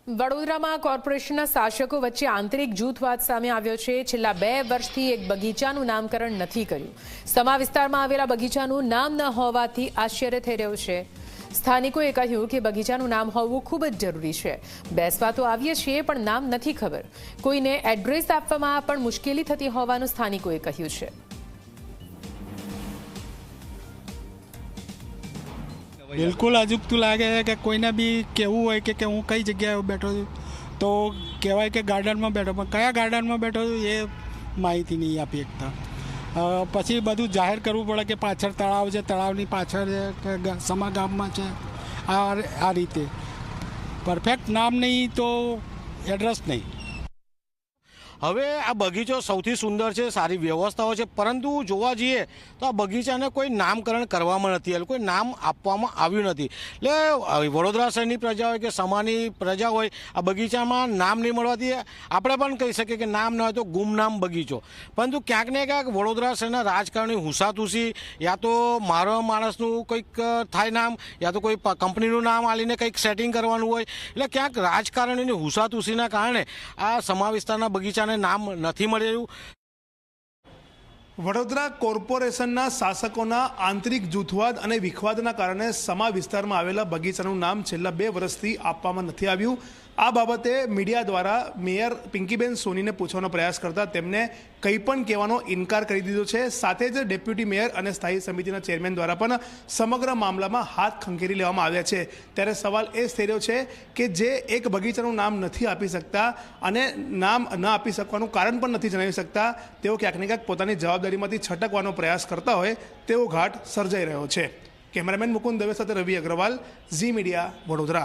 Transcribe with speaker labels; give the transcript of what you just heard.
Speaker 1: વડોદરામાં કોર્પોરેશનના શાસકો વચ્ચે આંતરિક જૂથવાદ સામે આવ્યો છે। છેલ્લા 2 વર્ષથી એક બગીચાનું નામકરણ નથી કર્યું। સમા વિસ્તારમાં આવેલા બગીચાનું નામ ન હોવાથી આશ્ચર્ય થઈ રહ્યું છે। સ્થાનિકોએ કહ્યું કે બગીચાનું નામ હોવું ખૂબ જ જરૂરી છે। બેસવા તો આવીએ છીએ પણ નામ નથી ખબર। કોઈને એડ્રેસ આપવામાં પણ મુશ્કેલી થતી હોવાનું સ્થાનિકોએ કહ્યું છે।
Speaker 2: बिल्कुल अजुकतुं लागे है कि कोई ने भी कहूँ हो कि हूँ कई जगह बैठो छूँ तो कहवाय कि गार्डन में बैठो पण कया गार्डन में बैठो छूँ ये माहिती नहीं आपी सकता। पछी बधुं जाहिर करवू पड़े कि पाछळ तळाव छे, तळावनी पाछळ छे के समા गाममां छे। आ रीते परफेक्ट नाम नहीं तो एड्रेस नहीं।
Speaker 3: હવે આ બગીચો સૌથી સુંદર છે, સારી વ્યવસ્થાઓ છે, પરંતુ જોવા જઈએ તો આ બગીચાને કોઈ નામકરણ કરવામાં નથી આવ્યું, કોઈ નામ આપવામાં આવ્યું નથી। એટલે વડોદરા શહેરની પ્રજા હોય કે સમાની પ્રજા હોય, આ બગીચામાં નામ નહીં મળવાથી આપણે પણ કહી શકીએ કે નામ ન હોય તો ગુમનામ બગીચો। પરંતુ ક્યાંક ને ક્યાંક વડોદરા શહેરના રાજકારણી હુસાતુસી યા તો મારો માણસનું કંઈક થાય નામ યા તો કોઈ કંપનીનું નામ આલીને કંઈક સેટિંગ કરવાનું હોય, એટલે ક્યાંક રાજકારણીની હુસાતુસીના કારણે આ સમા વિસ્તારના બગીચાને નામ નથી મળ્યું।
Speaker 4: વડોદરા કોર્પોરેશનના શાસકોના આંતરિક જૂથવાદ અને વિખવાદના કારણે સમા વિસ્તારમાં આવેલા બગીચાનું નામ છેલ્લા 2 વર્ષથી આપવામાં નથી આવ્યું। આ બાબતે મીડિયા દ્વારા મેયર પિંકીબેન સોનીને પૂછવાનો પ્રયાસ કરતા તેમને કંઈ પણ કહેવાનો ઇનકાર કરી દીધો છે। સાથે જ ડેપ્યુટી મેયર અને સ્થાયી સમિતિના ચેરમેન દ્વારા પણ સમગ્ર મામલામાં હાથ ખંખેરી લેવામાં આવ્યા છે। ત્યારે સવાલ એ થઈ રહ્યો છે કે જે એક બગીચાનું નામ નથી આપી શકતા અને નામ ન આપી શકવાનું કારણ પણ નથી જણાવી શકતા, તેઓ ક્યાંક ને ક્યાંક પોતાની જવાબદારીમાંથી છટકવાનો પ્રયાસ કરતા હોય તેવો ઘાટ સર્જાઈ રહ્યો છે। કેમેરામેન મુકુંદ દવે સાથે રવિ અગ્રવાલ, ઝી મીડિયા, વડોદરા।